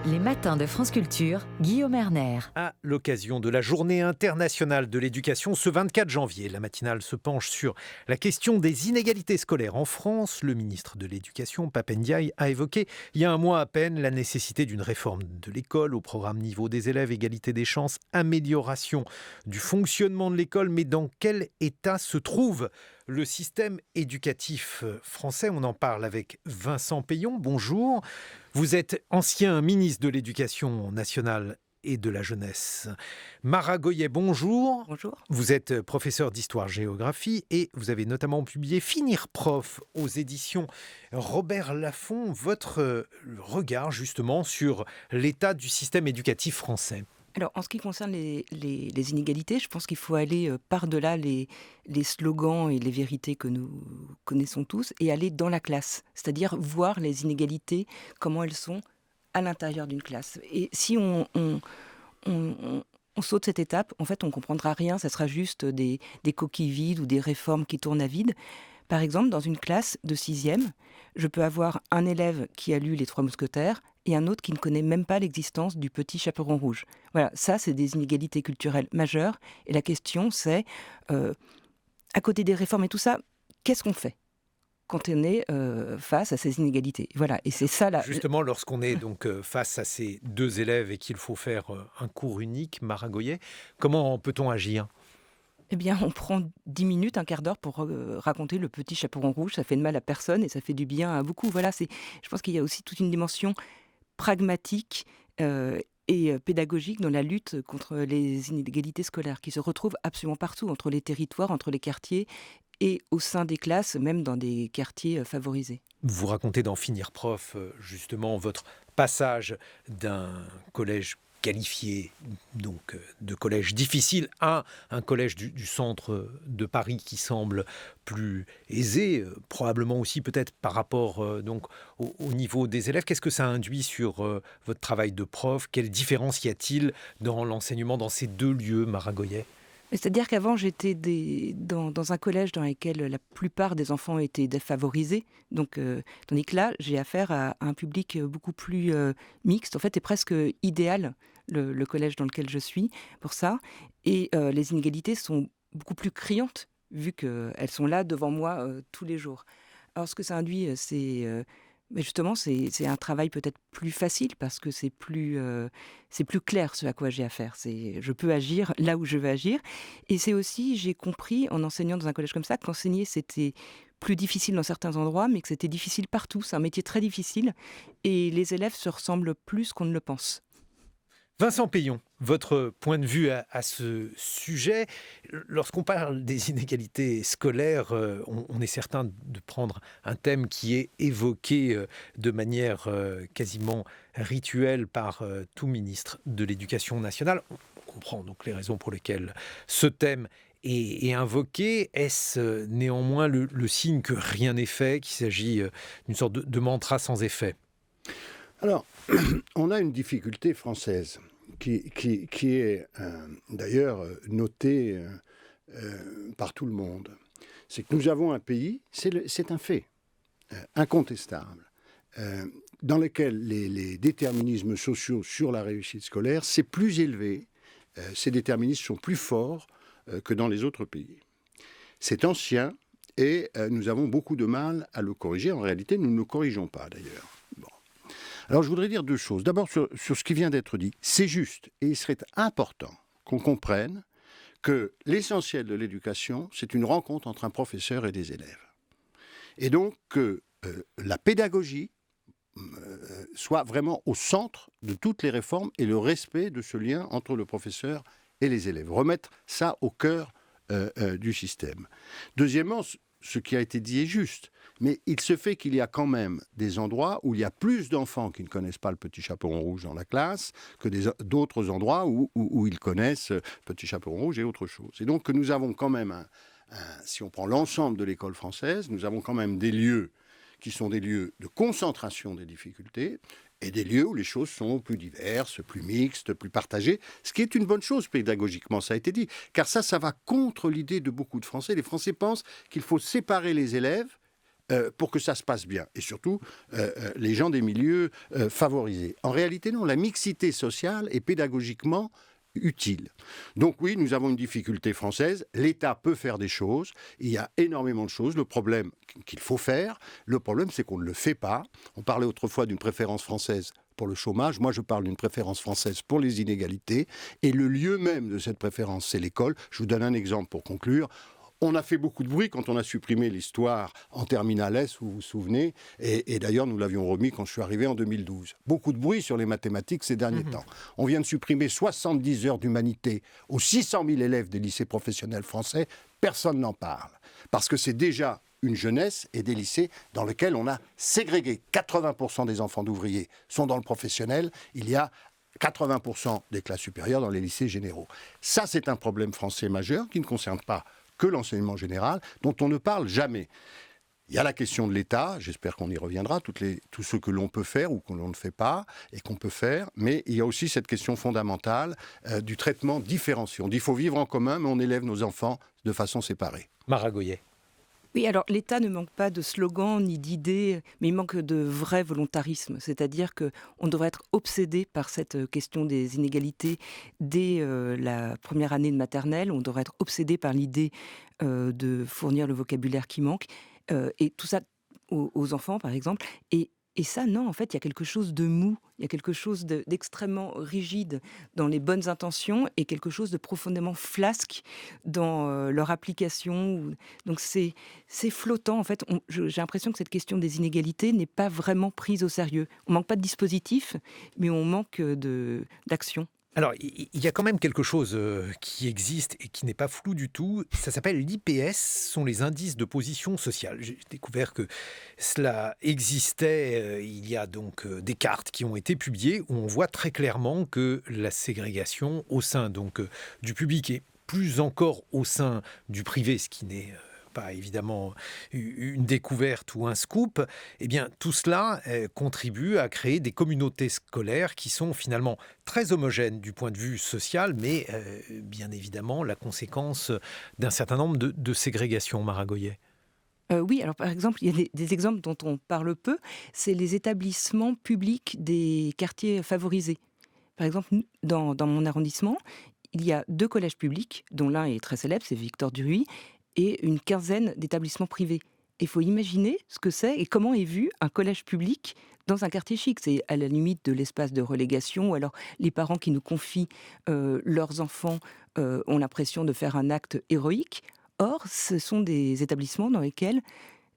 Les matins de France Culture, Guillaume Erner. À l'occasion de la Journée internationale de l'éducation, ce 24 janvier, la matinale se penche sur la question des inégalités scolaires en France. Le ministre de l'Éducation, Pap Ndiaye, a évoqué il y a un mois à peine la nécessité d'une réforme de l'école au programme niveau des élèves, égalité des chances, amélioration du fonctionnement de l'école. Mais dans quel état se trouve le système éducatif français? On en parle avec Vincent Peillon. Bonjour. Vous êtes ancien ministre de l'Éducation nationale et de la jeunesse. Mara Goyet, bonjour. Bonjour. Vous êtes professeur d'histoire-géographie et vous avez notamment publié Finir prof aux éditions Robert Laffont. Votre regard justement sur l'état du système éducatif français. Alors, en ce qui concerne les inégalités, je pense qu'il faut aller par-delà les slogans et les vérités que nous connaissons tous et aller dans la classe, c'est-à-dire voir les inégalités, comment elles sont à l'intérieur d'une classe. Et si on saute cette étape, en fait, on ne comprendra rien, ça sera juste des coquilles vides ou des réformes qui tournent à vide. Par exemple, dans une classe de 6e, je peux avoir un élève qui a lu Les Trois Mousquetaires et un autre qui ne connaît même pas l'existence du Petit Chaperon Rouge. Voilà, ça, c'est des inégalités culturelles majeures. Et la question, c'est, à côté des réformes et tout ça, qu'est-ce qu'on fait quand on est face à ces inégalités? Voilà, et c'est ça là. Justement, lorsqu'on est donc face à ces deux élèves et qu'il faut faire un cours unique, Mara Goyet, comment peut-on agir ? Eh bien, on prend 10 minutes, un quart d'heure pour raconter le Petit Chaperon Rouge. Ça fait de mal à personne et ça fait du bien à beaucoup. Voilà, je pense qu'il y a aussi toute une dimension pragmatique et pédagogique dans la lutte contre les inégalités scolaires qui se retrouvent absolument partout, entre les territoires, entre les quartiers et au sein des classes, même dans des quartiers favorisés. Vous racontez dans Finir prof, justement, votre passage d'un collège qualifié, donc de collège difficile, à un collège du centre de Paris qui semble plus aisé, probablement aussi peut-être par rapport donc au niveau des élèves. Qu'est-ce que ça induit sur votre travail de prof? Quelle différence y a-t-il dans l'enseignement dans ces deux lieux, Mara Goyet? C'est-à-dire qu'avant, j'étais dans un collège dans lequel la plupart des enfants étaient défavorisés. Donc, tandis que là, j'ai affaire à un public beaucoup plus mixte, en fait, et presque idéal, le collège dans lequel je suis, pour ça. Et les inégalités sont beaucoup plus criantes, vu qu'elles sont là devant moi tous les jours. Alors, ce que ça induit, mais justement, c'est un travail peut-être plus facile parce que c'est plus clair ce à quoi j'ai affaire. Je peux agir là où je veux agir. Et c'est aussi, j'ai compris en enseignant dans un collège comme ça, qu'enseigner c'était plus difficile dans certains endroits, mais que c'était difficile partout. C'est un métier très difficile et les élèves se ressemblent plus qu'on ne le pense. Vincent Peillon, votre point de vue à ce sujet, lorsqu'on parle des inégalités scolaires, on est certain de prendre un thème qui est évoqué de manière quasiment rituelle par tout ministre de l'Éducation nationale. On comprend donc les raisons pour lesquelles ce thème est invoqué. Est-ce néanmoins le signe que rien n'est fait, qu'il s'agit d'une sorte de mantra sans effet ? Alors, on a une difficulté française qui est d'ailleurs notée par tout le monde. C'est que nous avons un pays, c'est un fait incontestable, dans lequel les déterminismes sociaux sur la réussite scolaire, c'est plus élevé, ces déterminismes sont plus forts que dans les autres pays. C'est ancien et nous avons beaucoup de mal à le corriger. En réalité, nous ne le corrigeons pas d'ailleurs. Alors, je voudrais dire deux choses. D'abord, sur ce qui vient d'être dit, c'est juste et il serait important qu'on comprenne que l'essentiel de l'éducation, c'est une rencontre entre un professeur et des élèves. Et donc, que la pédagogie soit vraiment au centre de toutes les réformes et le respect de ce lien entre le professeur et les élèves. Remettre ça au cœur du système. Deuxièmement, ce qui a été dit est juste, mais il se fait qu'il y a quand même des endroits où il y a plus d'enfants qui ne connaissent pas le Petit Chaperon Rouge dans la classe que d'autres endroits où ils connaissent Petit Chaperon Rouge et autre chose. Et donc que nous avons quand même, si on prend l'ensemble de l'école française, nous avons quand même des lieux qui sont des lieux de concentration des difficultés et des lieux où les choses sont plus diverses, plus mixtes, plus partagées, ce qui est une bonne chose pédagogiquement, ça a été dit, car ça va contre l'idée de beaucoup de Français. Les Français pensent qu'il faut séparer les élèves pour que ça se passe bien. Et surtout, les gens des milieux favorisés. En réalité, non, la mixité sociale est pédagogiquement utile. Donc oui, nous avons une difficulté française. L'État peut faire des choses. Il y a énormément de choses. Le problème qu'il faut faire, le problème, c'est qu'on ne le fait pas. On parlait autrefois d'une préférence française pour le chômage. Moi, je parle d'une préférence française pour les inégalités. Et le lieu même de cette préférence, c'est l'école. Je vous donne un exemple pour conclure. On a fait beaucoup de bruit quand on a supprimé l'histoire en terminale S, vous vous souvenez, et d'ailleurs nous l'avions remis quand je suis arrivé en 2012. Beaucoup de bruit sur les mathématiques ces derniers temps. On vient de supprimer 70 heures d'humanité aux 600 000 élèves des lycées professionnels français. Personne n'en parle, parce que c'est déjà une jeunesse et des lycées dans lesquels on a ségrégué. 80% des enfants d'ouvriers sont dans le professionnel. Il y a 80% des classes supérieures dans les lycées généraux. Ça, c'est un problème français majeur qui ne concerne pas que l'enseignement général, dont on ne parle jamais. Il y a la question de l'État, j'espère qu'on y reviendra, tout ce que l'on peut faire ou que l'on ne fait pas et qu'on peut faire, mais il y a aussi cette question fondamentale du traitement différencié. On dit qu'il faut vivre en commun, mais on élève nos enfants de façon séparée. Mara Goyet. Oui, alors l'État ne manque pas de slogans ni d'idées, mais il manque de vrai volontarisme. C'est-à-dire qu'on devrait être obsédé par cette question des inégalités dès la première année de maternelle. On devrait être obsédé par l'idée de fournir le vocabulaire qui manque. Et tout ça aux enfants, par exemple. Et ça, non, en fait, il y a quelque chose de mou, il y a quelque chose d'extrêmement rigide dans les bonnes intentions et quelque chose de profondément flasque dans leur application. Donc c'est flottant, en fait. J'ai l'impression que cette question des inégalités n'est pas vraiment prise au sérieux. On manque pas de dispositif, mais on manque d'action. Alors, il y a quand même quelque chose qui existe et qui n'est pas flou du tout. Ça s'appelle l'IPS, ce sont les indices de position sociale. J'ai découvert que cela existait. Il y a donc des cartes qui ont été publiées où on voit très clairement que la ségrégation au sein donc du public et plus encore au sein du privé, ce qui n'est pas évidemment une découverte ou un scoop, eh bien tout cela contribue à créer des communautés scolaires qui sont finalement très homogènes du point de vue social, mais bien évidemment la conséquence d'un certain nombre de ségrégations. Mara Goyet. Oui, alors par exemple, il y a des exemples dont on parle peu, c'est les établissements publics des quartiers favorisés. Par exemple, dans mon arrondissement, il y a 2 collèges publics, dont l'un est très célèbre, c'est Victor Duruy, et une quinzaine d'établissements privés. Il faut imaginer ce que c'est et comment est vu un collège public dans un quartier chic. C'est à la limite de l'espace de relégation. Alors, les parents qui nous confient leurs enfants ont l'impression de faire un acte héroïque. Or, ce sont des établissements dans lesquels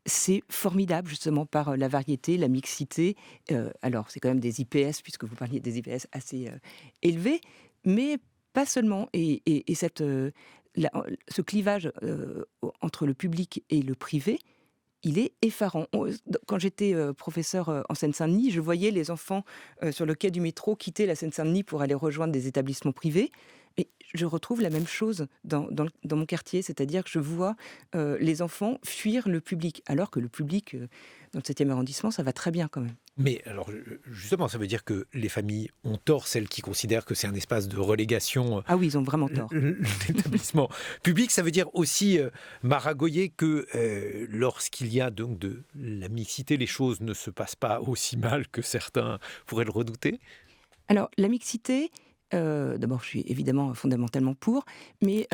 c'est formidable, justement, par la variété, la mixité. Alors, c'est quand même des IPS, puisque vous parliez des IPS assez élevés, mais pas seulement. Et ce clivage entre le public et le privé, il est effarant. Quand j'étais professeur en Seine-Saint-Denis, je voyais les enfants sur le quai du métro quitter la Seine-Saint-Denis pour aller rejoindre des établissements privés. Et je retrouve la même chose dans mon quartier, c'est-à-dire que je vois les enfants fuir le public, alors que le public, dans le 7e arrondissement, ça va très bien quand même. Mais alors, justement, ça veut dire que les familles ont tort, celles qui considèrent que c'est un espace de relégation. Ah oui, ils ont vraiment tort. L'établissement public, ça veut dire aussi, Mara Goyet, que lorsqu'il y a donc de la mixité, les choses ne se passent pas aussi mal que certains pourraient le redouter. Alors, la mixité, d'abord, je suis évidemment fondamentalement pour, mais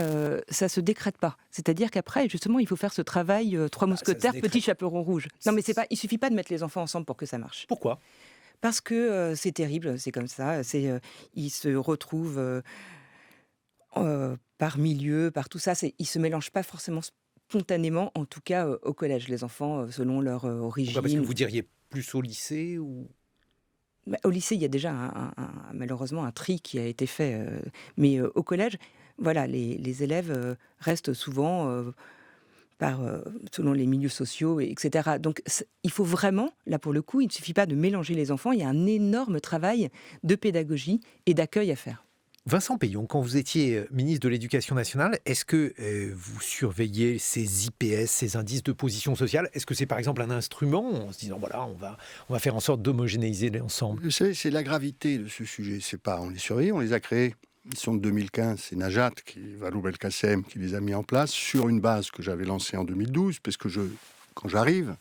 ça se décrète pas. C'est-à-dire qu'après, justement, il faut faire ce travail 3 mousquetaires, petit chaperon rouge. Non, mais il suffit pas de mettre les enfants ensemble pour que ça marche. Pourquoi ? Parce que c'est terrible, c'est comme ça. Ils se retrouvent par milieu, par tout ça. Ils se mélangent pas forcément spontanément, en tout cas au collège, les enfants, selon leur origine. Pourquoi ? Parce que vous diriez plus au lycée ou... Au lycée, il y a déjà malheureusement un tri qui a été fait. Mais au collège, voilà, les élèves restent souvent selon les milieux sociaux, etc. Donc il faut vraiment, là pour le coup, il ne suffit pas de mélanger les enfants, il y a un énorme travail de pédagogie et d'accueil à faire. Vincent Peillon, quand vous étiez ministre de l'Éducation nationale, est-ce que vous surveillez ces IPS, ces indices de position sociale ? Est-ce que c'est par exemple un instrument en se disant voilà, on va faire en sorte d'homogénéiser l'ensemble ? Vous savez, c'est la gravité de ce sujet. C'est pas, on les surveille, on les a créés. Ils sont de 2015, c'est Najat, Valou Belkacem, qui les a mis en place sur une base que j'avais lancée en 2012, parce que je quand j'arrive,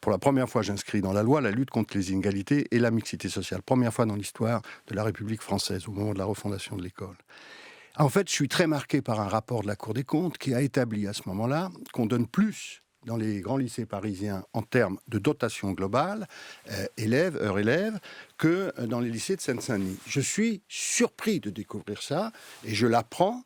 pour la première fois, j'inscris dans la loi la lutte contre les inégalités et la mixité sociale. Première fois dans l'histoire de la République française, au moment de la refondation de l'école. En fait, je suis très marqué par un rapport de la Cour des comptes qui a établi à ce moment-là qu'on donne plus dans les grands lycées parisiens en termes de dotation globale, heure élève, que dans les lycées de Seine-Saint-Denis. Je suis surpris de découvrir ça et je l'apprends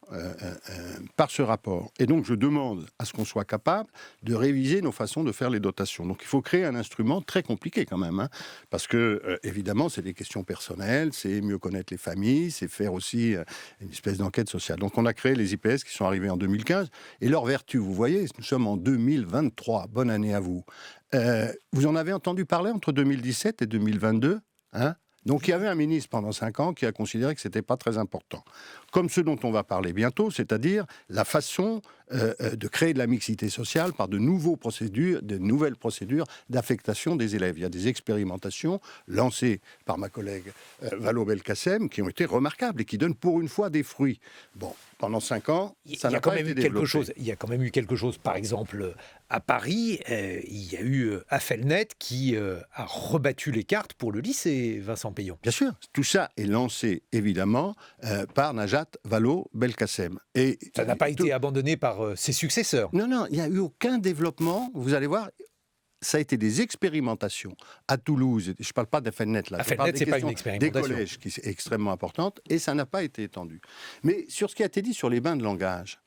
par ce rapport. Et donc je demande à ce qu'on soit capable de réviser nos façons de faire les dotations. Donc il faut créer un instrument très compliqué quand même, parce que évidemment c'est des questions personnelles, c'est mieux connaître les familles, c'est faire aussi une espèce d'enquête sociale. Donc on a créé les IPS qui sont arrivés en 2015 et leur vertu, vous voyez, nous sommes en 2023, bonne année à vous. Vous en avez entendu parler entre 2017 et 2022 ? Donc il y avait un ministre pendant 5 ans qui a considéré que ce n'était pas très important. Comme ce dont on va parler bientôt, c'est-à-dire la façon de créer de la mixité sociale par de nouvelles procédures d'affectation des élèves. Il y a des expérimentations lancées par ma collègue Vallaud-Belkacem qui ont été remarquables et qui donnent pour une fois des fruits. Bon, pendant 5 ans, ça n'a pas été développé. Il y a quand même eu quelque chose, par exemple, à Paris, il y a eu Affelnet qui a rebattu les cartes pour le lycée, Vincent Payon. Bien sûr, tout ça est lancé évidemment par Najat Vallaud-Belkacem. Et ça n'a pas été abandonné par ses successeurs. Non, il n'y a eu aucun développement, vous allez voir. Ça a été des expérimentations à Toulouse. Je ne parle pas d'Affelnet, là. Affelnet, ce n'est pas une expérimentation. Des collèges qui est extrêmement importante et ça n'a pas été étendu. Mais sur ce qui a été dit sur les bains de langage,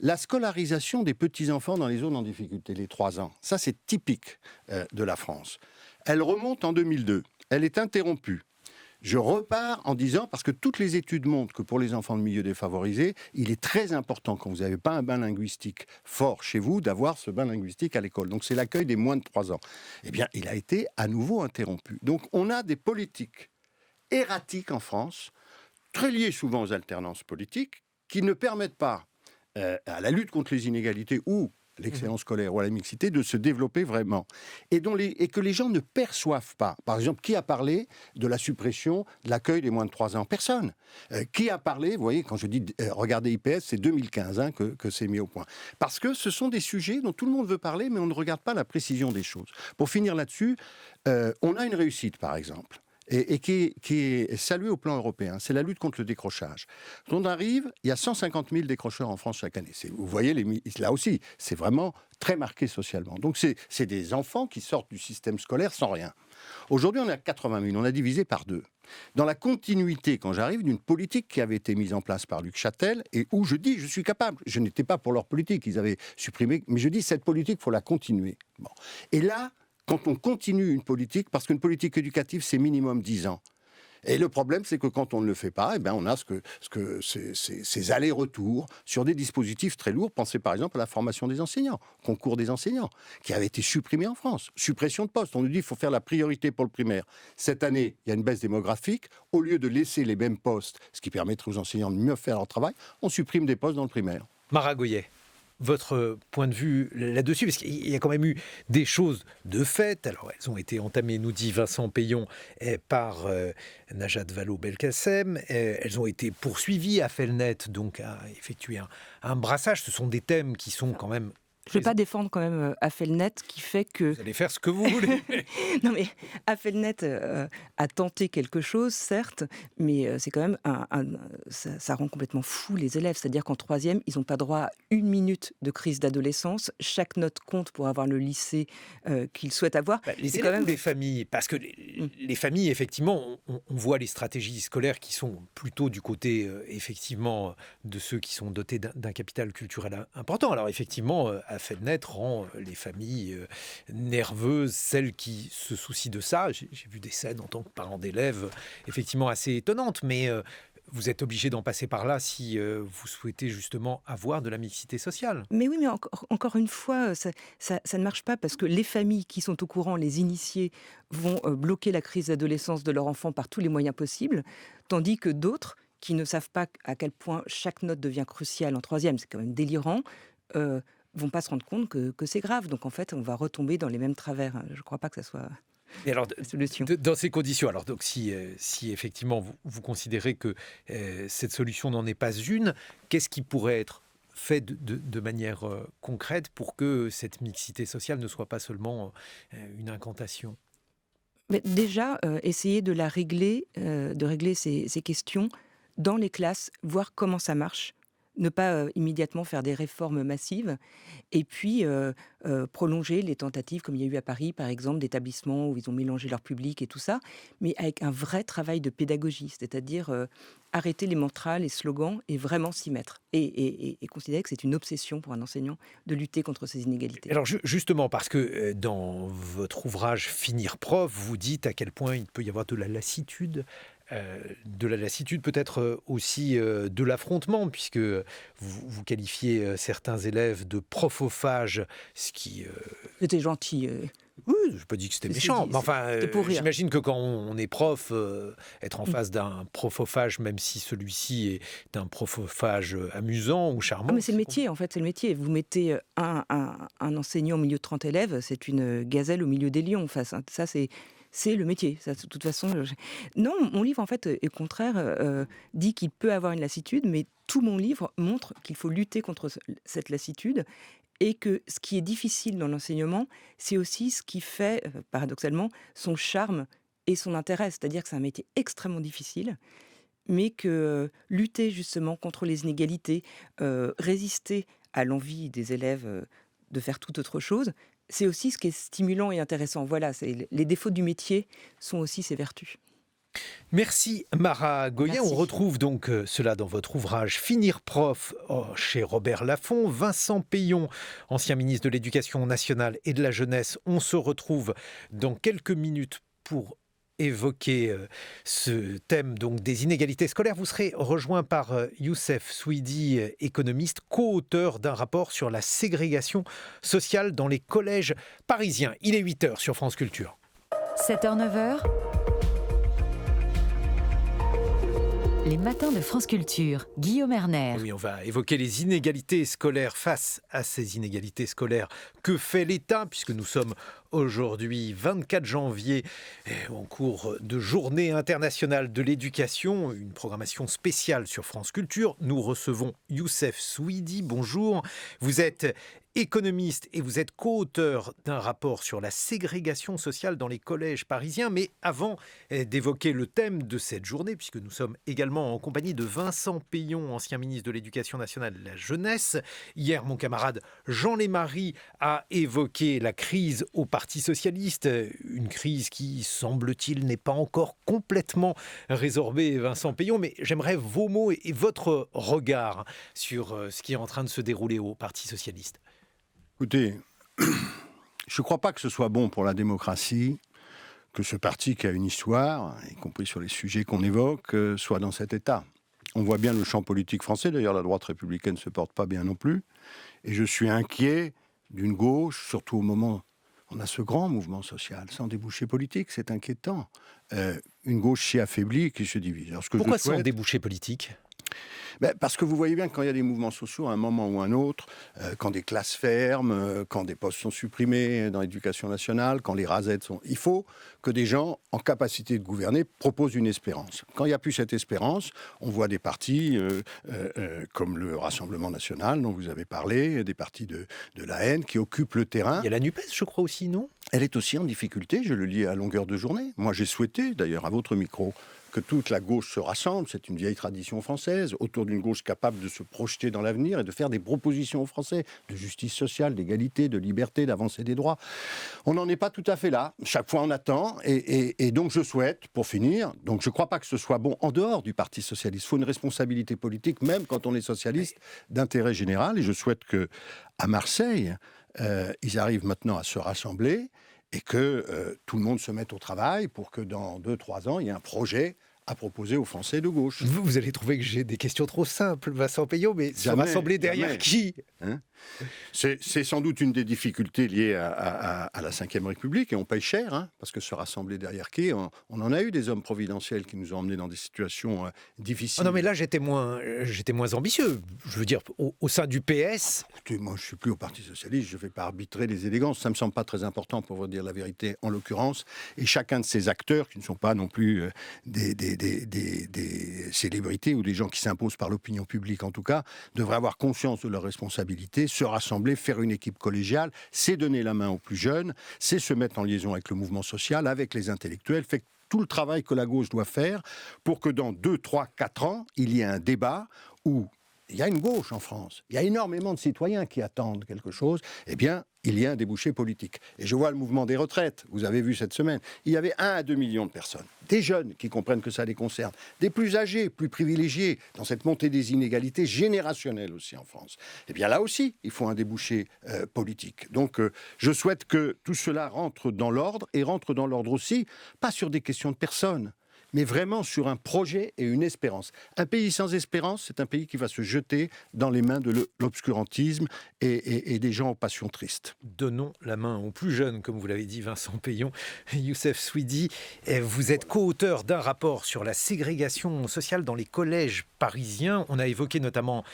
la scolarisation des petits-enfants dans les zones en difficulté, les 3 ans, ça c'est typique de la France. Elle remonte en 2002. Elle est interrompue. Je repars en disant, parce que toutes les études montrent que pour les enfants de milieux défavorisés, il est très important, quand vous n'avez pas un bain linguistique fort chez vous, d'avoir ce bain linguistique à l'école. Donc c'est l'accueil des moins de 3 ans. Eh bien, il a été à nouveau interrompu. Donc on a des politiques erratiques en France, très liées souvent aux alternances politiques, qui ne permettent pas à la lutte contre les inégalités ou l'excellence scolaire ou à la mixité, de se développer vraiment. Et que les gens ne perçoivent pas. Par exemple, qui a parlé de la suppression de l'accueil des moins de 3 ans ? Personne. Qui a parlé, vous voyez, quand je dis regardez IPS, c'est 2015 que c'est mis au point. Parce que ce sont des sujets dont tout le monde veut parler, mais on ne regarde pas la précision des choses. Pour finir là-dessus, on a une réussite, par exemple. Et qui est salué au plan européen, c'est la lutte contre le décrochage. Quand on arrive, il y a 150 000 décrocheurs en France chaque année. Vous voyez, là aussi, c'est vraiment très marqué socialement. Donc c'est des enfants qui sortent du système scolaire sans rien. Aujourd'hui, on est à 80 000, on a divisé par 2. Dans la continuité, quand j'arrive, d'une politique qui avait été mise en place par Luc Châtel, et où je dis, je suis capable, je n'étais pas pour leur politique, ils avaient supprimé, mais je dis, cette politique, il faut la continuer. Bon. Et là, quand on continue une politique, parce qu'une politique éducative, c'est minimum 10 ans. Et le problème, c'est que quand on ne le fait pas, on a ces allers-retours sur des dispositifs très lourds. Pensez par exemple à la formation des enseignants, concours des enseignants, qui avait été supprimé en France. Suppression de postes. On nous dit qu'il faut faire la priorité pour le primaire. Cette année, il y a une baisse démographique. Au lieu de laisser les mêmes postes, ce qui permettrait aux enseignants de mieux faire leur travail, on supprime des postes dans le primaire. Mara Goyet, votre point de vue là-dessus, parce qu'il y a quand même eu des choses de fait. Alors, elles ont été entamées, nous dit Vincent Payon, par Najat Vallaud-Belkacem. Elles ont été poursuivies. Affelnet, donc, a effectué un brassage. Ce sont des thèmes qui sont quand même... Je ne vais pas défendre quand même Affelnet qui fait que... Vous allez faire ce que vous voulez. Non mais Affelnet a tenté quelque chose, certes, mais c'est quand même ça rend complètement fou les élèves. C'est-à-dire qu'en 3e, ils n'ont pas droit à 1 minute de crise d'adolescence. Chaque note compte pour avoir le lycée qu'ils souhaitent avoir. Les élèves ou les familles ? Parce que les familles, effectivement, on voit les stratégies scolaires qui sont plutôt du côté, effectivement, de ceux qui sont dotés d'un capital culturel important. Alors effectivement... Affelnet rend les familles nerveuses, celles qui se soucient de ça. J'ai vu des scènes en tant que parent d'élèves effectivement assez étonnantes, mais vous êtes obligé d'en passer par là si vous souhaitez justement avoir de la mixité sociale. Mais oui, mais encore une fois, ça ne marche pas parce que les familles qui sont au courant, les initiés, vont bloquer la crise d'adolescence de leur enfant par tous les moyens possibles, tandis que d'autres qui ne savent pas à quel point chaque note devient cruciale en 3e, c'est quand même délirant, vont pas se rendre compte que c'est grave. Donc en fait, on va retomber dans les mêmes travers. Je ne crois pas que ça soit et alors, la solution. Dans ces conditions, alors donc si effectivement vous considérez que cette solution n'en est pas une, qu'est-ce qui pourrait être fait de manière concrète pour que cette mixité sociale ne soit pas seulement une incantation? Mais déjà, essayer de régler ces questions dans les classes, voir comment ça marche. Ne pas immédiatement faire des réformes massives et puis prolonger les tentatives comme il y a eu à Paris, par exemple, d'établissements où ils ont mélangé leur public et tout ça, mais avec un vrai travail de pédagogie, c'est-à-dire arrêter les mantras, les slogans et vraiment s'y mettre. Et considérer que c'est une obsession pour un enseignant de lutter contre ces inégalités. Alors justement, parce que dans votre ouvrage Finir prof, vous dites à quel point il peut y avoir de la lassitude peut-être aussi de l'affrontement, puisque vous qualifiez certains élèves de profophages, ce qui... C'était gentil. Oui, je n'ai pas dit que c'était méchant, mais enfin, j'imagine que quand on est prof, être en face d'un profophage, même si celui-ci est un profophage amusant ou charmant... Ah, mais c'est le métier, en fait, c'est le métier. Vous mettez un enseignant au milieu de 30 élèves, c'est une gazelle au milieu des lions. Enfin, ça, c'est le métier. Ça, de toute façon, non, mon livre, en fait, au contraire, dit qu'il peut avoir une lassitude, mais tout mon livre montre qu'il faut lutter contre cette lassitude et que ce qui est difficile dans l'enseignement, c'est aussi ce qui fait, paradoxalement, son charme et son intérêt. C'est-à-dire que c'est un métier extrêmement difficile, mais que lutter justement contre les inégalités, résister à l'envie des élèves de faire toute autre chose, c'est aussi ce qui est stimulant et intéressant. Voilà, les défauts du métier sont aussi ses vertus. Merci Mara Goyen. Merci. On retrouve donc cela dans votre ouvrage Finir prof chez Robert Laffont. Vincent Peillon, ancien ministre de l'Éducation nationale et de la jeunesse. On se retrouve dans quelques minutes pour évoquer ce thème donc des inégalités scolaires. Vous serez rejoint par Youssef Souidi, économiste, co-auteur d'un rapport sur la ségrégation sociale dans les collèges parisiens. Il est 8h sur France Culture. 7h, 9h. Les matins de France Culture, Guillaume Erner. Oui, on va évoquer les inégalités scolaires. Face à ces inégalités scolaires, que fait l'État, puisque nous sommes aujourd'hui 24 janvier, en cours de Journée internationale de l'éducation, une programmation spéciale sur France Culture. Nous recevons Youssef Souidi. Bonjour. Vous êtes économiste et vous êtes co-auteur d'un rapport sur la ségrégation sociale dans les collèges parisiens. Mais avant d'évoquer le thème de cette journée, puisque nous sommes également en compagnie de Vincent Peillon, ancien ministre de l'Éducation nationale et de la jeunesse. Hier, mon camarade Jean Lémarie a évoqué la crise au Parti socialiste, une crise qui, semble-t-il, n'est pas encore complètement résorbée, Vincent Peillon. Mais j'aimerais vos mots et votre regard sur ce qui est en train de se dérouler au Parti socialiste. Écoutez, je ne crois pas que ce soit bon pour la démocratie que ce parti qui a une histoire, y compris sur les sujets qu'on évoque, soit dans cet état. On voit bien le champ politique français, d'ailleurs la droite républicaine ne se porte pas bien non plus, et je suis inquiet d'une gauche, surtout au moment où on a ce grand mouvement social, sans débouché politique, c'est inquiétant. Une gauche si affaiblie qui se divise. Alors, pourquoi sans débouché politique ? Parce que vous voyez bien que quand il y a des mouvements sociaux, à un moment ou à un autre, quand des classes ferment, quand des postes sont supprimés dans l'éducation nationale, quand les rasettes sont... Il faut que des gens en capacité de gouverner proposent une espérance. Quand il n'y a plus cette espérance, on voit des partis comme le Rassemblement national dont vous avez parlé, des partis de la haine qui occupent le terrain. Il y a la NUPES, je crois aussi, non ? Elle est aussi en difficulté, je le lis à longueur de journée. Moi, j'ai souhaité, d'ailleurs, à votre micro, que toute la gauche se rassemble, c'est une vieille tradition française, autour d'une gauche capable de se projeter dans l'avenir et de faire des propositions aux Français de justice sociale, d'égalité, de liberté, d'avancée des droits. On n'en est pas tout à fait là. Chaque fois, on attend. Et donc, je souhaite, pour finir, donc je ne crois pas que ce soit bon en dehors du Parti socialiste. Il faut une responsabilité politique, même quand on est socialiste, d'intérêt général. Et je souhaite qu'à Marseille, ils arrivent maintenant à se rassembler et que tout le monde se mette au travail pour que dans 2-3 ans, il y ait un projet à proposer aux Français de gauche. Vous allez trouver que j'ai des questions trop simples, Vincent Peillon, mais ça va rassembler derrière qui ? C'est sans doute une des difficultés liées à la Ve République, et on paye cher, hein, parce que se rassembler derrière qui, on en a eu des hommes providentiels qui nous ont emmenés dans des situations difficiles. Oh non, mais là, j'étais moins ambitieux. Je veux dire, au sein du PS... Écoutez, moi, je ne suis plus au Parti Socialiste, je ne vais pas arbitrer les élégances. Ça ne me semble pas très important, pour vous dire la vérité, en l'occurrence. Et chacun de ces acteurs, qui ne sont pas non plus des célébrités ou des gens qui s'imposent par l'opinion publique, en tout cas, devraient avoir conscience de leurs responsabilités, se rassembler, faire une équipe collégiale, c'est donner la main aux plus jeunes, c'est se mettre en liaison avec le mouvement social, avec les intellectuels, fait tout le travail que la gauche doit faire pour que dans 2, 3, 4 ans, il y ait un débat où il y a une gauche en France, il y a énormément de citoyens qui attendent quelque chose, eh bien, il y a un débouché politique. Et je vois le mouvement des retraites, vous avez vu cette semaine, il y avait 1 à 2 millions de personnes, des jeunes qui comprennent que ça les concerne, des plus âgés, plus privilégiés, dans cette montée des inégalités générationnelles aussi en France. Eh bien là aussi, il faut un débouché politique. Donc je souhaite que tout cela rentre dans l'ordre, et rentre dans l'ordre aussi, pas sur des questions de personnes, mais vraiment sur un projet et une espérance. Un pays sans espérance, c'est un pays qui va se jeter dans les mains de l'obscurantisme et des gens aux passions tristes. Donnons la main aux plus jeunes, comme vous l'avez dit, Vincent Payon. Youssef Souidi, vous êtes co-auteur d'un rapport sur la ségrégation sociale dans les collèges parisiens. On a évoqué notamment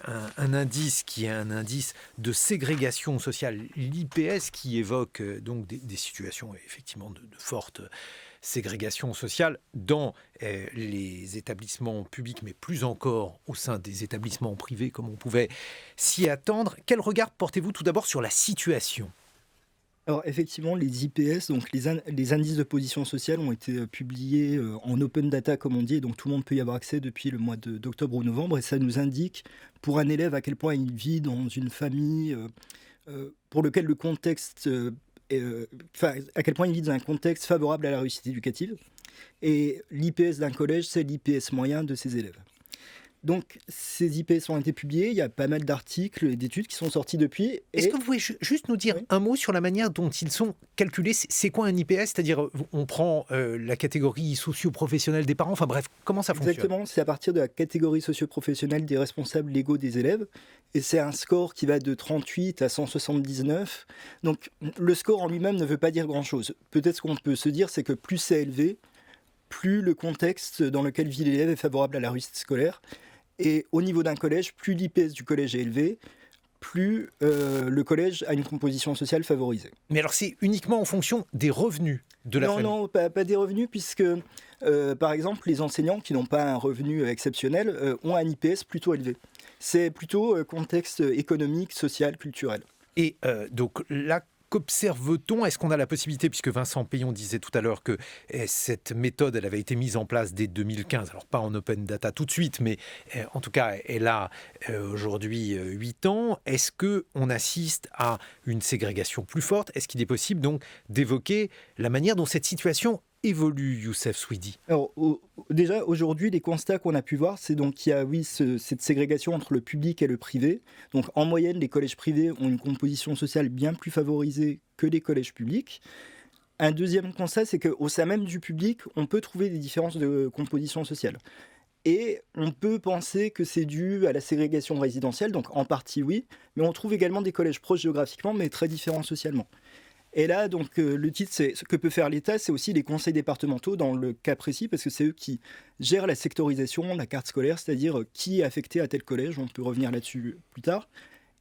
un indice qui est un indice de ségrégation sociale, l'IPS, qui évoque donc des situations effectivement de forte ségrégation sociale dans les établissements publics, mais plus encore au sein des établissements privés, comme on pouvait s'y attendre. Quel regard portez-vous tout d'abord sur la situation ? Alors effectivement, les IPS, donc les indices de position sociale, ont été publiés en open data, comme on dit, et donc tout le monde peut y avoir accès depuis le mois d'octobre ou novembre, et ça nous indique pour un élève à quel point il vit dans une famille pour lequel le contexte... à quel point il vit dans un contexte favorable à la réussite éducative. Et l'IPS d'un collège, c'est l'IPS moyen de ses élèves. Donc, ces IPS ont été publiés, il y a pas mal d'articles et d'études qui sont sortis depuis. Est-ce que vous pouvez juste nous dire un mot sur la manière dont ils sont calculés ? C'est quoi un IPS ? C'est-à-dire, on prend la catégorie socio-professionnelle des parents, enfin bref, comment ça fonctionne ? Exactement, c'est à partir de la catégorie socio-professionnelle des responsables légaux des élèves. Et c'est un score qui va de 38 à 179. Donc, le score en lui-même ne veut pas dire grand-chose. Peut-être ce qu'on peut se dire, c'est que plus c'est élevé, plus le contexte dans lequel vit l'élève est favorable à la réussite scolaire. Et au niveau d'un collège, plus l'IPS du collège est élevé, plus le collège a une composition sociale favorisée. Mais alors c'est uniquement en fonction des revenus de la famille ? Non, pas des revenus, puisque par exemple les enseignants qui n'ont pas un revenu exceptionnel ont un IPS plutôt élevé. C'est plutôt contexte économique, social, culturel. Et donc là, qu'observe-t-on ? Est-ce qu'on a la possibilité, puisque Vincent Payon disait tout à l'heure que cette méthode, elle avait été mise en place dès 2015, alors pas en open data tout de suite, mais en tout cas, elle a aujourd'hui 8 ans. Est-ce qu'on assiste à une ségrégation plus forte ? Est-ce qu'il est possible donc d'évoquer la manière dont cette situation évolue, Youssef Souidi ? Alors, déjà, aujourd'hui, les constats qu'on a pu voir, c'est donc qu'il y a, cette ségrégation entre le public et le privé. Donc, en moyenne, les collèges privés ont une composition sociale bien plus favorisée que les collèges publics. Un deuxième constat, c'est qu'au sein même du public, on peut trouver des différences de composition sociale. Et on peut penser que c'est dû à la ségrégation résidentielle, donc en partie oui, mais on trouve également des collèges proches géographiquement, mais très différents socialement. Et là, donc, le titre, c'est ce que peut faire l'État, c'est aussi les conseils départementaux dans le cas précis, parce que c'est eux qui gèrent la sectorisation, la carte scolaire, c'est-à-dire qui est affecté à tel collège, on peut revenir là-dessus plus tard.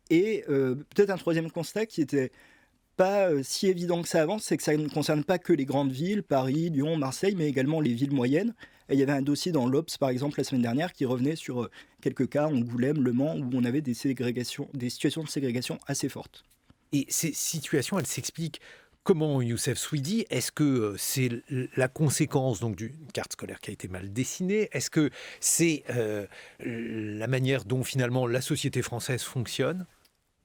Et peut-être un troisième constat qui était pas si évident que ça avant, c'est que ça ne concerne pas que les grandes villes, Paris, Lyon, Marseille, mais également les villes moyennes. Et il y avait un dossier dans l'Obs, par exemple, la semaine dernière, qui revenait sur quelques cas, Angoulême, Le Mans, où on avait des situations de ségrégation assez fortes. Et ces situations, elles s'expliquent comment, Youssef Souidi ? Est-ce que c'est la conséquence donc, d'une carte scolaire qui a été mal dessinée ? Est-ce que c'est la manière dont finalement la société française fonctionne ?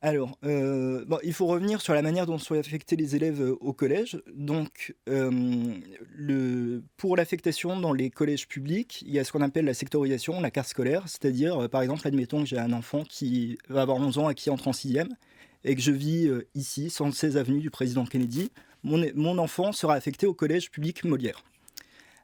Alors, il faut revenir sur la manière dont sont affectés les élèves au collège. Donc, pour l'affectation dans les collèges publics, il y a ce qu'on appelle la sectorisation, la carte scolaire. C'est-à-dire, par exemple, admettons que j'ai un enfant qui va avoir 11 ans et qui entre en 6e, et que je vis ici, 116 avenue du Président Kennedy. Mon enfant sera affecté au collège public Molière.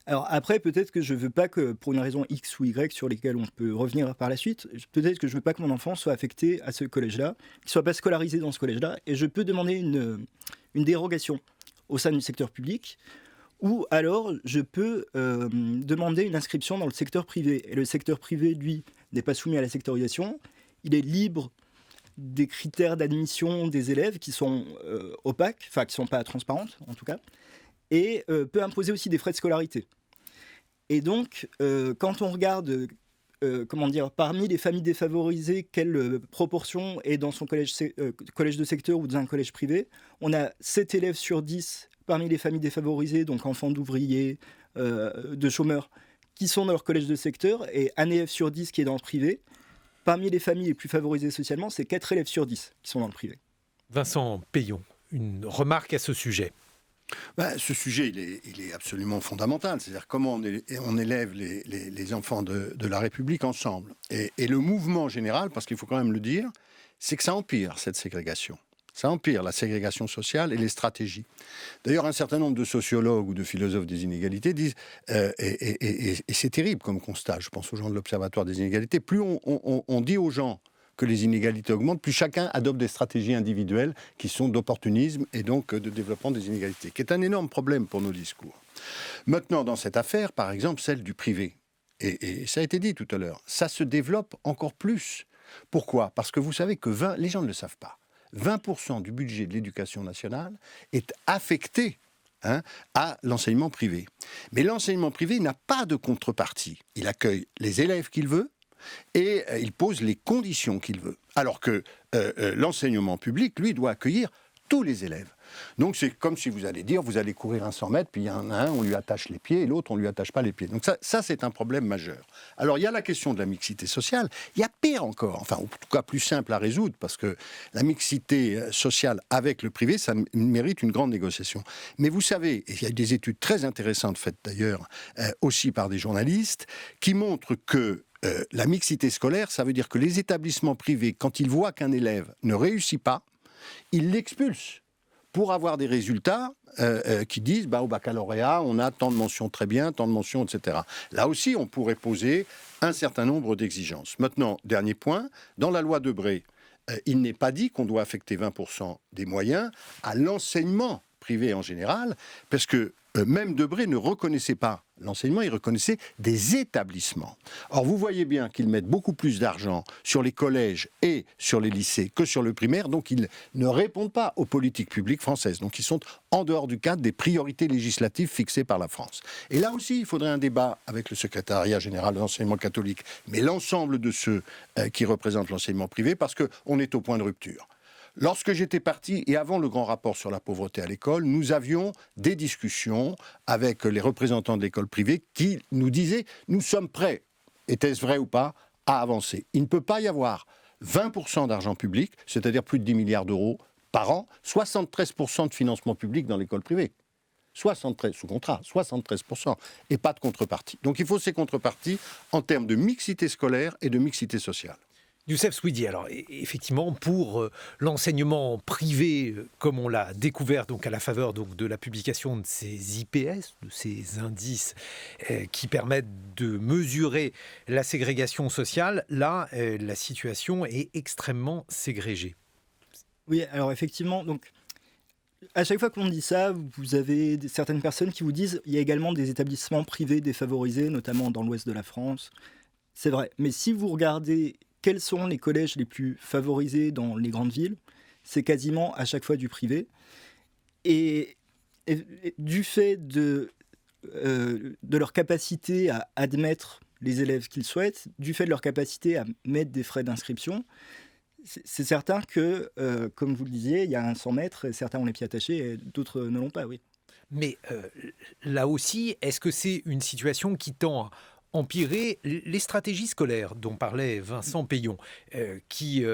Alors après, peut-être que je veux pas que, pour une raison X ou Y sur lesquelles on peut revenir par la suite, peut-être que je veux pas que mon enfant soit affecté à ce collège-là, qu'il soit pas scolarisé dans ce collège-là, et je peux demander une dérogation au sein du secteur public, ou alors je peux demander une inscription dans le secteur privé. Et le secteur privé, lui, n'est pas soumis à la sectorisation, il est libre des critères d'admission des élèves qui sont opaques, enfin qui ne sont pas transparentes en tout cas, et peut imposer aussi des frais de scolarité. Et donc, quand on regarde, parmi les familles défavorisées, quelle proportion est dans son collège de secteur ou dans un collège privé, on a 7 élèves sur 10 parmi les familles défavorisées, donc enfants d'ouvriers, de chômeurs, qui sont dans leur collège de secteur, et un élève sur 10 qui est dans le privé. Parmi les familles les plus favorisées socialement, c'est 4 élèves sur 10 qui sont dans le privé. Vincent Payon, une remarque à ce sujet. Ce sujet, il est absolument fondamental. C'est-à-dire comment on élève les enfants de la République ensemble. Et le mouvement général, parce qu'il faut quand même le dire, c'est que ça empire cette ségrégation. Ça empire la ségrégation sociale et les stratégies. D'ailleurs, un certain nombre de sociologues ou de philosophes des inégalités disent, et c'est terrible comme constat, je pense aux gens de l'Observatoire des inégalités, plus on dit aux gens que les inégalités augmentent, plus chacun adopte des stratégies individuelles qui sont d'opportunisme et donc de développement des inégalités, qui est un énorme problème pour nos discours. Maintenant, dans cette affaire, par exemple, celle du privé, et ça a été dit tout à l'heure, ça se développe encore plus. Pourquoi ? Parce que vous savez que les gens ne le savent pas. 20% du budget de l'éducation nationale est affecté à l'enseignement privé. Mais l'enseignement privé n'a pas de contrepartie. Il accueille les élèves qu'il veut, et il pose les conditions qu'il veut. Alors que l'enseignement public, lui, doit accueillir tous les élèves. Donc c'est comme si vous allez dire, vous allez courir un 100 mètres, puis il y en a un, on lui attache les pieds, et l'autre, on lui attache pas les pieds. Donc ça c'est un problème majeur. Alors il y a la question de la mixité sociale, il y a pire encore, enfin en tout cas plus simple à résoudre, parce que la mixité sociale avec le privé, ça mérite une grande négociation. Mais vous savez, et il y a des études très intéressantes faites d'ailleurs, aussi par des journalistes, qui montrent que la mixité scolaire, ça veut dire que les établissements privés, quand ils voient qu'un élève ne réussit pas, ils l'expulsent pour avoir des résultats qui disent au baccalauréat, on a tant de mentions très bien, tant de mentions, etc. Là aussi, on pourrait poser un certain nombre d'exigences. Maintenant, dernier point, dans la loi Debré, il n'est pas dit qu'on doit affecter 20% des moyens à l'enseignement privé en général, parce que même Debré ne reconnaissait pas l'enseignement, il reconnaissait des établissements. Or, vous voyez bien qu'ils mettent beaucoup plus d'argent sur les collèges et sur les lycées que sur le primaire, donc ils ne répondent pas aux politiques publiques françaises. Donc, ils sont en dehors du cadre des priorités législatives fixées par la France. Et là aussi, il faudrait un débat avec le secrétariat général de l'enseignement catholique, mais l'ensemble de ceux qui représentent l'enseignement privé, parce qu'on est au point de rupture. Lorsque j'étais parti, et avant le grand rapport sur la pauvreté à l'école, nous avions des discussions avec les représentants de l'école privée qui nous disaient « nous sommes prêts », était-ce vrai ou pas, à avancer. Il ne peut pas y avoir 20% d'argent public, c'est-à-dire plus de 10 milliards d'euros par an, 73% de financement public dans l'école privée. 73, sous contrat, 73%, et pas de contrepartie. Donc il faut ces contreparties en termes de mixité scolaire et de mixité sociale. Youssef Souidi, alors effectivement, pour l'enseignement privé, comme on l'a découvert donc à la faveur donc, de la publication de ces IPS, de ces indices qui permettent de mesurer la ségrégation sociale, là, la situation est extrêmement ségrégée. Oui, alors effectivement, donc, à chaque fois qu'on dit ça, vous avez certaines personnes qui vous disent qu'il y a également des établissements privés défavorisés, notamment dans l'ouest de la France. C'est vrai, mais si vous regardez quels sont les collèges les plus favorisés dans les grandes villes, c'est quasiment à chaque fois du privé. Et du fait de leur capacité à admettre les élèves qu'ils souhaitent, du fait de leur capacité à mettre des frais d'inscription, c'est certain que, comme vous le disiez, il y a un 100 mètres, certains ont les pieds attachés et d'autres ne l'ont pas, oui. Mais là aussi, est-ce que c'est une situation qui tend à empirer les stratégies scolaires dont parlait Vincent Payon, qui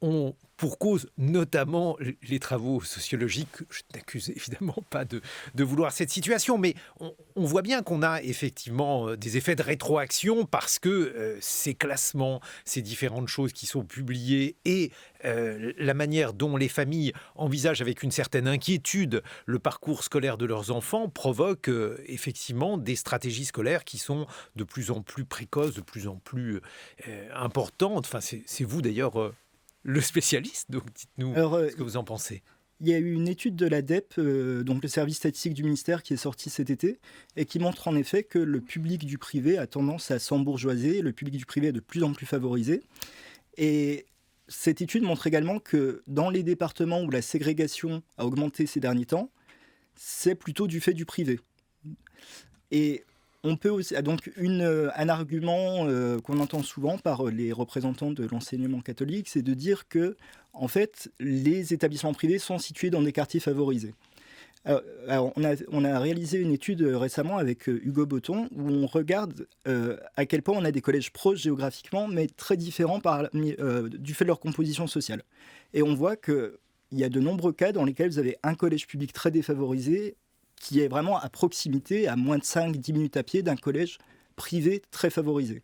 ont pour cause notamment les travaux sociologiques. Je n'accuse évidemment pas de vouloir cette situation, mais on voit bien qu'on a effectivement des effets de rétroaction parce que ces classements, ces différentes choses qui sont publiées et la manière dont les familles envisagent avec une certaine inquiétude le parcours scolaire de leurs enfants provoque effectivement des stratégies scolaires qui sont de plus en plus précoces, de plus en plus importantes. Enfin, c'est vous d'ailleurs le spécialiste, donc dites-nous ce que vous en pensez. Il y a eu une étude de l'ADEP, donc le service statistique du ministère, qui est sortie cet été et qui montre en effet que le public du privé a tendance à s'embourgeoiser, le public du privé est de plus en plus favorisé. Et cette étude montre également que dans les départements où la ségrégation a augmenté ces derniers temps, c'est plutôt du fait du privé. Et on peut aussi, donc un argument qu'on entend souvent par les représentants de l'enseignement catholique, c'est de dire que en fait, les établissements privés sont situés dans des quartiers favorisés. Alors, on a réalisé une étude récemment avec Hugo Botton où on regarde à quel point on a des collèges proches géographiquement, mais très différents du fait de leur composition sociale. Et on voit qu'il y a de nombreux cas dans lesquels vous avez un collège public très défavorisé qui est vraiment à proximité, à moins de 5-10 minutes à pied d'un collège privé très favorisé.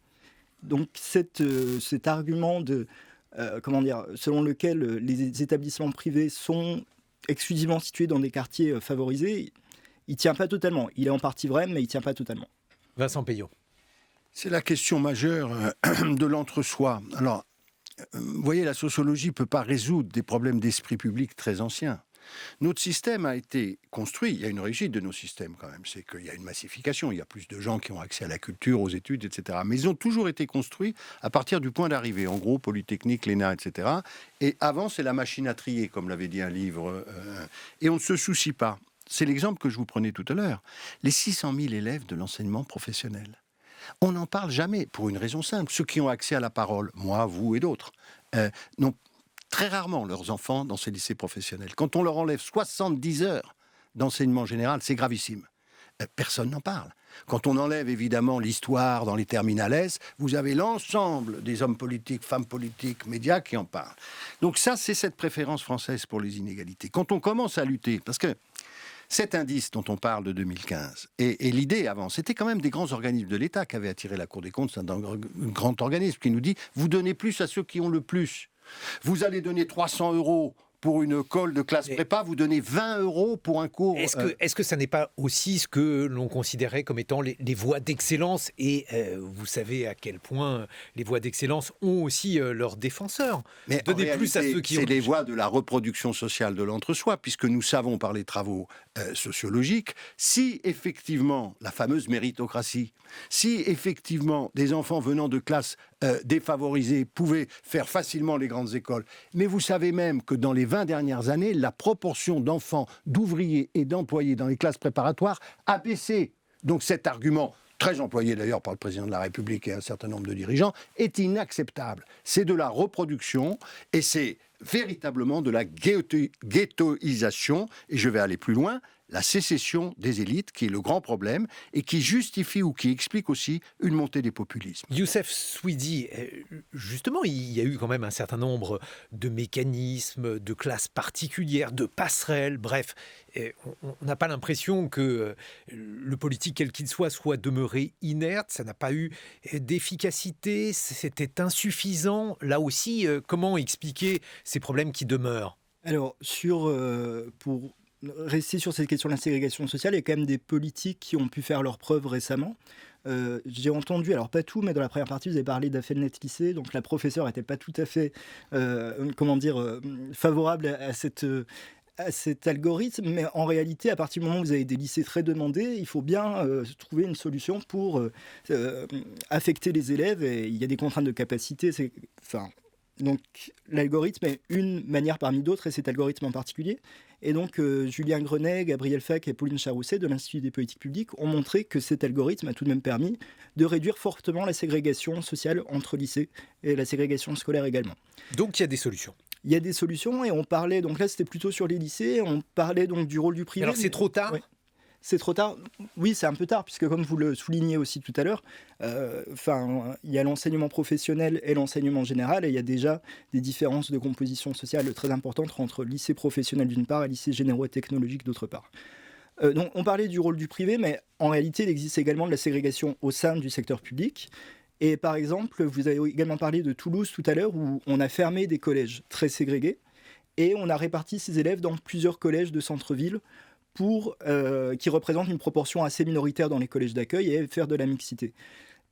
Donc cet argument selon lequel les établissements privés sont exclusivement situés dans des quartiers favorisés, il ne tient pas totalement. Il est en partie vrai, mais il ne tient pas totalement. Vincent Peillot. C'est la question majeure de l'entre-soi. Alors, vous voyez, la sociologie ne peut pas résoudre des problèmes d'esprit public très anciens. Notre système a été construit, il y a une origine de nos systèmes quand même, c'est qu'il y a une massification, il y a plus de gens qui ont accès à la culture, aux études, etc. Mais ils ont toujours été construits à partir du point d'arrivée, en gros, Polytechnique, l'ENA, etc. Et avant, c'est la machine à trier, comme l'avait dit un livre, et on ne se soucie pas. C'est l'exemple que je vous prenais tout à l'heure. Les 600 000 élèves de l'enseignement professionnel. On n'en parle jamais, pour une raison simple. Ceux qui ont accès à la parole, moi, vous et d'autres, n'ont très rarement leurs enfants dans ces lycées professionnels. Quand on leur enlève 70 heures d'enseignement général, c'est gravissime. Personne n'en parle. Quand on enlève évidemment l'histoire dans les terminales S, vous avez l'ensemble des hommes politiques, femmes politiques, médias qui en parlent. Donc ça, c'est cette préférence française pour les inégalités. Quand on commence à lutter, parce que cet indice dont on parle de 2015, et l'idée avant, c'était quand même des grands organismes de l'État qui avaient attiré la Cour des comptes, c'est un grand organisme qui nous dit « vous donnez plus à ceux qui ont le plus ». Vous allez donner 300 € pour une colle de classe prépa, vous donnez 20 € pour un cours. Est-ce que ça n'est pas aussi ce que l'on considérait comme étant les voies d'excellence ? Et vous savez à quel point les voies d'excellence ont aussi leurs défenseurs. Mais donner plus à ceux qui ont... C'est les voies de la reproduction sociale de l'entre-soi, puisque nous savons par les travaux sociologiques, si effectivement la fameuse méritocratie, si effectivement des enfants venant de classes défavorisées pouvaient faire facilement les grandes écoles, mais vous savez même que dans les 20 dernières années, la proportion d'enfants, d'ouvriers et d'employés dans les classes préparatoires a baissé. Donc cet argument, très employé d'ailleurs par le président de la République et un certain nombre de dirigeants, est inacceptable. C'est de la reproduction et c'est véritablement de la ghettoisation, et je vais aller plus loin, la sécession des élites qui est le grand problème et qui justifie ou qui explique aussi une montée des populismes. Youssef Souidi, justement, il y a eu quand même un certain nombre de mécanismes, de classes particulières, de passerelles, bref. On n'a pas l'impression que le politique, quel qu'il soit demeuré inerte, ça n'a pas eu d'efficacité, c'était insuffisant. Là aussi, comment expliquer ces problèmes qui demeurent ? Alors, pour rester sur cette question de la ségrégation sociale, il y a quand même des politiques qui ont pu faire leurs preuves récemment. J'ai entendu, alors pas tout, mais dans la première partie, vous avez parlé d'Affelnet Lycée, donc la professeure n'était pas tout à fait, favorable à cet algorithme, mais en réalité, à partir du moment où vous avez des lycées très demandés, il faut bien trouver une solution pour affecter les élèves, et il y a des contraintes de capacité, donc l'algorithme est une manière parmi d'autres, et cet algorithme en particulier. Et donc Julien Grenet, Gabriel Fac et Pauline Charousset de l'Institut des politiques publiques ont montré que cet algorithme a tout de même permis de réduire fortement la ségrégation sociale entre lycées et la ségrégation scolaire également. Donc il y a des solutions. Il y a des solutions, et on parlait, donc là c'était plutôt sur les lycées, on parlait donc du rôle du privé. Alors c'est trop tard ? C'est trop tard. Oui, c'est un peu tard, puisque comme vous le soulignez aussi tout à l'heure, il y a l'enseignement professionnel et l'enseignement général, et il y a déjà des différences de composition sociale très importantes entre lycée professionnel d'une part et lycée généraux et technologiques d'autre part. Donc, on parlait du rôle du privé, mais en réalité, il existe également de la ségrégation au sein du secteur public. Et par exemple, vous avez également parlé de Toulouse tout à l'heure, où on a fermé des collèges très ségrégés, et on a réparti ces élèves dans plusieurs collèges de centre-ville, qui représentent une proportion assez minoritaire dans les collèges d'accueil et faire de la mixité.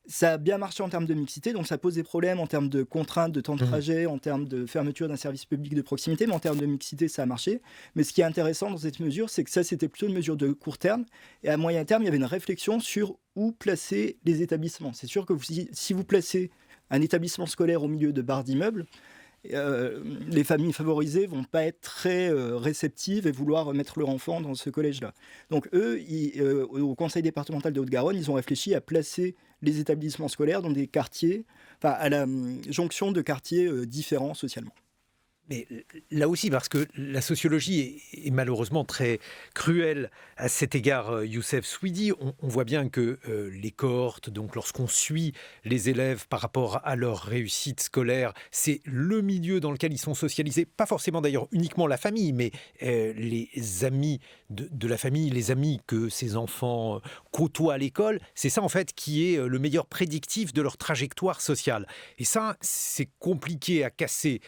Ça a bien marché en termes de mixité, donc ça pose des problèmes en termes de contraintes, de temps de trajet, en termes de fermeture d'un service public de proximité, mais en termes de mixité, ça a marché. Mais ce qui est intéressant dans cette mesure, c'est que ça, c'était plutôt une mesure de court terme, et à moyen terme, il y avait une réflexion sur où placer les établissements. C'est sûr que si vous placez un établissement scolaire au milieu de barres d'immeubles, les familles favorisées vont pas être très réceptives et vouloir mettre leur enfant dans ce collège-là. Donc eux, au conseil départemental de Haute-Garonne, ils ont réfléchi à placer les établissements scolaires dans des quartiers, à la jonction de quartiers différents socialement. Mais là aussi, parce que la sociologie est malheureusement très cruelle à cet égard, Youssef Souidi, on voit bien que les cohortes, donc lorsqu'on suit les élèves par rapport à leur réussite scolaire, c'est le milieu dans lequel ils sont socialisés, pas forcément d'ailleurs uniquement la famille, mais les amis de la famille, les amis que ces enfants côtoient à l'école, c'est ça en fait qui est le meilleur prédictif de leur trajectoire sociale. Et ça, c'est compliqué à casser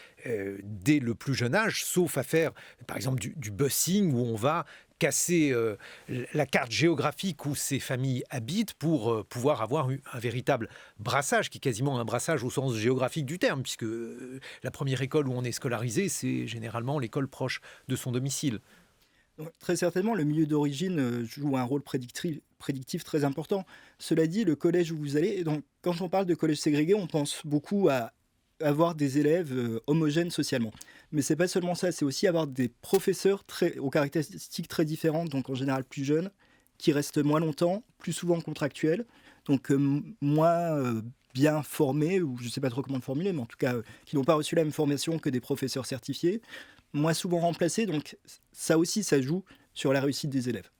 dès le plus jeune âge, sauf à faire, par exemple, du busing, où on va casser la carte géographique où ces familles habitent pour pouvoir avoir un véritable brassage, qui est quasiment un brassage au sens géographique du terme, puisque la première école où on est scolarisé, c'est généralement l'école proche de son domicile. Donc, très certainement, le milieu d'origine joue un rôle prédictif très important. Cela dit, le collège où vous allez, donc, quand on parle de collège ségrégé, on pense beaucoup à avoir des élèves homogènes socialement. Mais c'est pas seulement ça, c'est aussi avoir des professeurs aux caractéristiques très différentes, donc en général plus jeunes, qui restent moins longtemps, plus souvent contractuels, donc moins bien formés, ou je ne sais pas trop comment le formuler, mais en tout cas qui n'ont pas reçu la même formation que des professeurs certifiés, moins souvent remplacés, donc ça aussi, ça joue sur la réussite des élèves.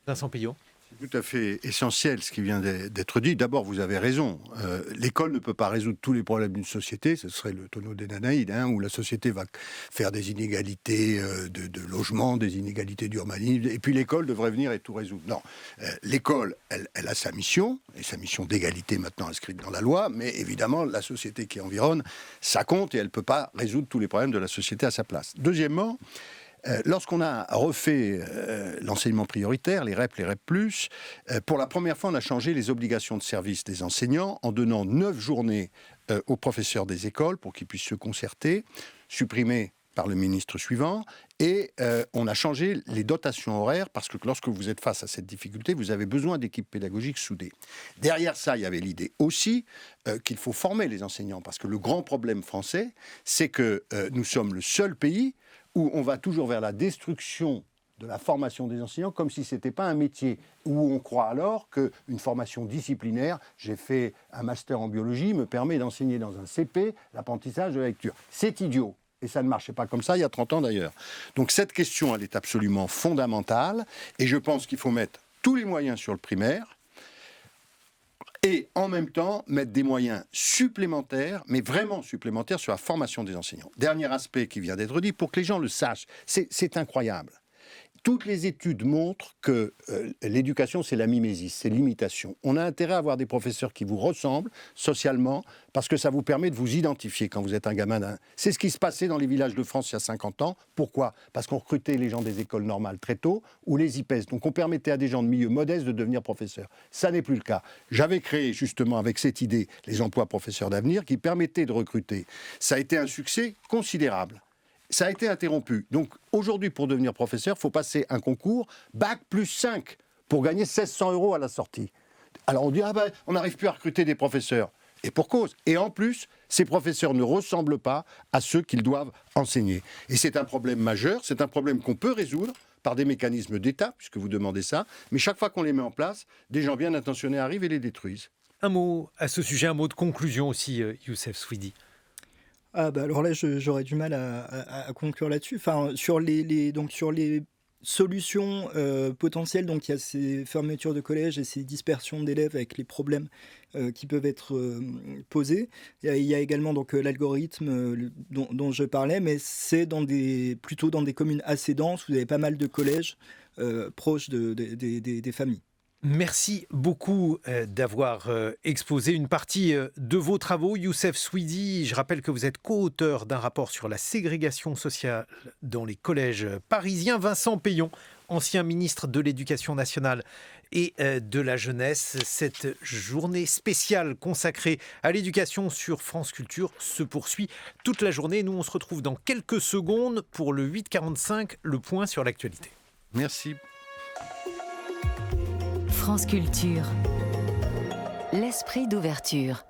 Vincent Peillot. C'est tout à fait essentiel ce qui vient d'être dit. D'abord, vous avez raison. L'école ne peut pas résoudre tous les problèmes d'une société. Ce serait le tonneau des Danaïdes, où la société va faire des inégalités de logement, des inégalités d'urbanisme. Et puis l'école devrait venir et tout résoudre. Non. L'école, elle a sa mission, et sa mission d'égalité maintenant inscrite dans la loi. Mais évidemment, la société qui environne, ça compte et elle ne peut pas résoudre tous les problèmes de la société à sa place. Deuxièmement, lorsqu'on a refait l'enseignement prioritaire, les REP, les REP+, pour la première fois, on a changé les obligations de service des enseignants en donnant 9 journées aux professeurs des écoles pour qu'ils puissent se concerter, supprimées par le ministre suivant, et on a changé les dotations horaires parce que lorsque vous êtes face à cette difficulté, vous avez besoin d'équipes pédagogiques soudées. Derrière ça, il y avait l'idée aussi qu'il faut former les enseignants parce que le grand problème français, c'est que nous sommes le seul pays où on va toujours vers la destruction de la formation des enseignants comme si ce n'était pas un métier, où on croit alors qu'une formation disciplinaire, j'ai fait un master en biologie, me permet d'enseigner dans un CP l'apprentissage de la lecture. C'est idiot. Et ça ne marchait pas comme ça il y a 30 ans d'ailleurs. Donc cette question, elle est absolument fondamentale, et je pense qu'il faut mettre tous les moyens sur le primaire, et en même temps mettre des moyens supplémentaires, mais vraiment supplémentaires, sur la formation des enseignants. Dernier aspect qui vient d'être dit, pour que les gens le sachent, c'est incroyable. Toutes les études montrent que l'éducation, c'est la mimésis, c'est l'imitation. On a intérêt à avoir des professeurs qui vous ressemblent socialement, parce que ça vous permet de vous identifier quand vous êtes un gamin. C'est ce qui se passait dans les villages de France il y a 50 ans. Pourquoi ? Parce qu'on recrutait les gens des écoles normales très tôt, ou les IPES. Donc on permettait à des gens de milieux modestes de devenir professeurs. Ça n'est plus le cas. J'avais créé justement avec cette idée les emplois professeurs d'avenir qui permettaient de recruter. Ça a été un succès considérable. Ça a été interrompu. Donc aujourd'hui, pour devenir professeur, il faut passer un concours Bac plus 5 pour gagner 1600 € à la sortie. Alors on dit, on n'arrive plus à recruter des professeurs. Et pour cause. Et en plus, ces professeurs ne ressemblent pas à ceux qu'ils doivent enseigner. Et c'est un problème majeur, c'est un problème qu'on peut résoudre par des mécanismes d'État, puisque vous demandez ça. Mais chaque fois qu'on les met en place, des gens bien intentionnés arrivent et les détruisent. Un mot à ce sujet, un mot de conclusion aussi, Youssef Souidi. Alors là, j'aurais du mal à conclure là-dessus. Enfin, sur les solutions potentielles, donc il y a ces fermetures de collèges et ces dispersions d'élèves avec les problèmes qui peuvent être posés. Il y a également donc l'algorithme dont je parlais, mais c'est plutôt dans des communes assez denses où vous avez pas mal de collèges proches des familles. Merci beaucoup d'avoir exposé une partie de vos travaux. Youssef Souidi, je rappelle que vous êtes co-auteur d'un rapport sur la ségrégation sociale dans les collèges parisiens. Vincent Peillon, ancien ministre de l'Éducation nationale et de la jeunesse. Cette journée spéciale consacrée à l'éducation sur France Culture se poursuit toute la journée. Nous, on se retrouve dans quelques secondes pour le 8h45, le point sur l'actualité. Merci. France Culture. L'esprit d'ouverture.